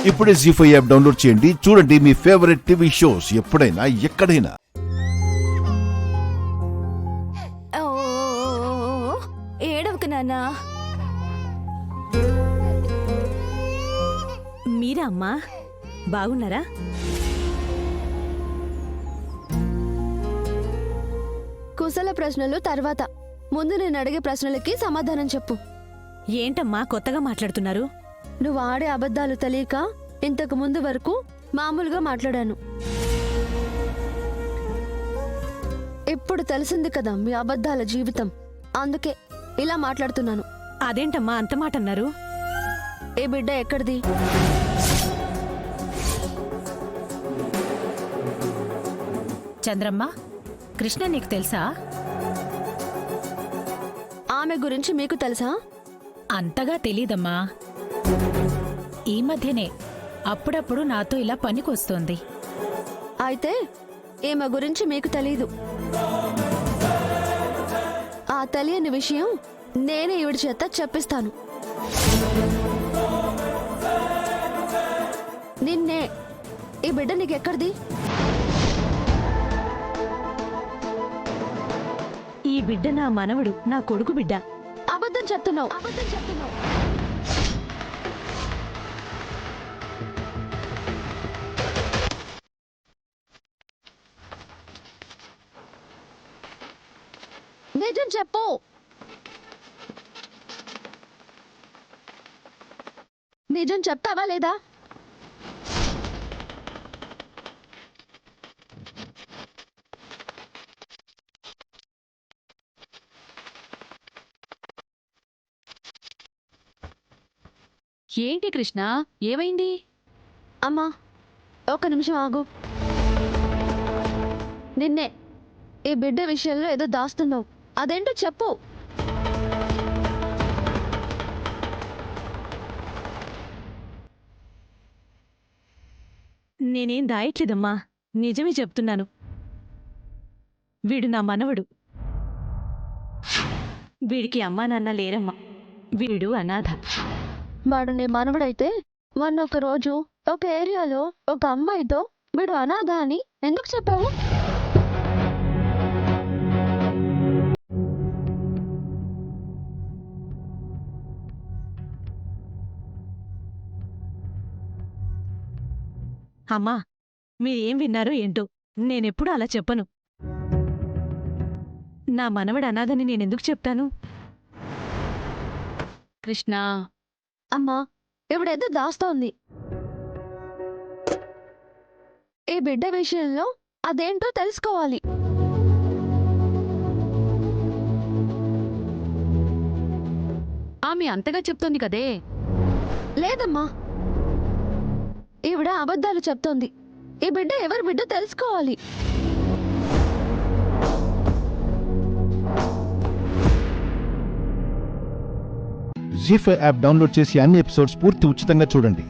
ఇప్పుడే జీ5 app download చేయండి. చూడండి మీ ఫేవరెట్ టీవీ షోస్ ఎప్పుడైనా ఎక్కడైనా. ఏడవకు నాన్నా. మీరా అమ్మా, బాగున్నారా? కుశల ప్రశ్నలు తర్వాత, ముందు నేను అడిగే ప్రశ్నలకి సమాధానం చెప్పు. ఏంటమ్మా కొత్తగా మాట్లాడుతున్నారు? నువ్వు ఆడే అబద్ధాలు తెలియక ఇంతకు ముందు వరకు మామూలుగా మాట్లాడాను. ఇప్పుడు తెలిసింది కదా మీ అబద్ధాల జీవితం, అందుకే ఇలా మాట్లాడుతున్నాను. అదేంటమ్మా అంత మాట అన్నారు? ఏ బిడ్డ ఎక్కడిది? చంద్రమ్మ, కృష్ణ నీకు తెలుసా? ఆమె గురించి మీకు తెలుసా? అంతగా తెలీదమ్మా. ఈ మధ్యనే అప్పుడప్పుడు నాతో ఇలా పనికొస్తోంది. అయితే ఈమె గురించి మీకు తెలీదు. ఆ తెలియని విషయం నేనే ఈవిడ చేత చెప్పిస్తాను. నిన్నే. ఈ బిడ్డ నీకెక్కడిది? ఈ బిడ్డ నా మనవడు, నా కొడుకు బిడ్డ. అబద్ధం చెప్తున్నావు. నిజం చెప్పు. నిజం చెప్తావా లేదా? ఏంటి కృష్ణ, ఏమైంది? అమ్మా, ఒక నిమిషం ఆగు. నిన్నే. ఈ బిడ్డ విషయంలో ఏదో దాస్తున్నావు, అదేంటో చెప్పు. నేనేం దాయట్లేదమ్మా, నిజమే చెప్తున్నాను. వీడు నా మనవడు. వీడికి అమ్మా నాన్న లేరమ్మా. వీడు అనాథ. వాడు నీ మనవడైతే మొన్న ఒక రోజు ఒక ఏరియాలో ఒక అమ్మాయితో వీడు అనాథ అని ఎందుకు చెప్పావు? అమ్మా, మీరేం విన్నారో ఏంటో, నేనెప్పుడు అలా చెప్పను. నా మనవడు అనాథని నేనెందుకు చెప్తాను? కృష్ణ, అమ్మా, ఇవిడేదో దాస్తోంది. ఈ బిడ్డ విషయంలో అదేంటో తెలుసుకోవాలి. ఆమె అంతగా చెప్తోంది కదే. లేదమ్మా, ఈవిడ అబద్ధాలు చెప్తోంది. ఈ బిడ్డ ఎవరి బిడ్డ తెలుసుకోవాలి. జీ5 యాప్ డౌన్లోడ్ చేసి అన్ని ఎపిసోడ్స్ పూర్తి ఉచితంగా చూడండి.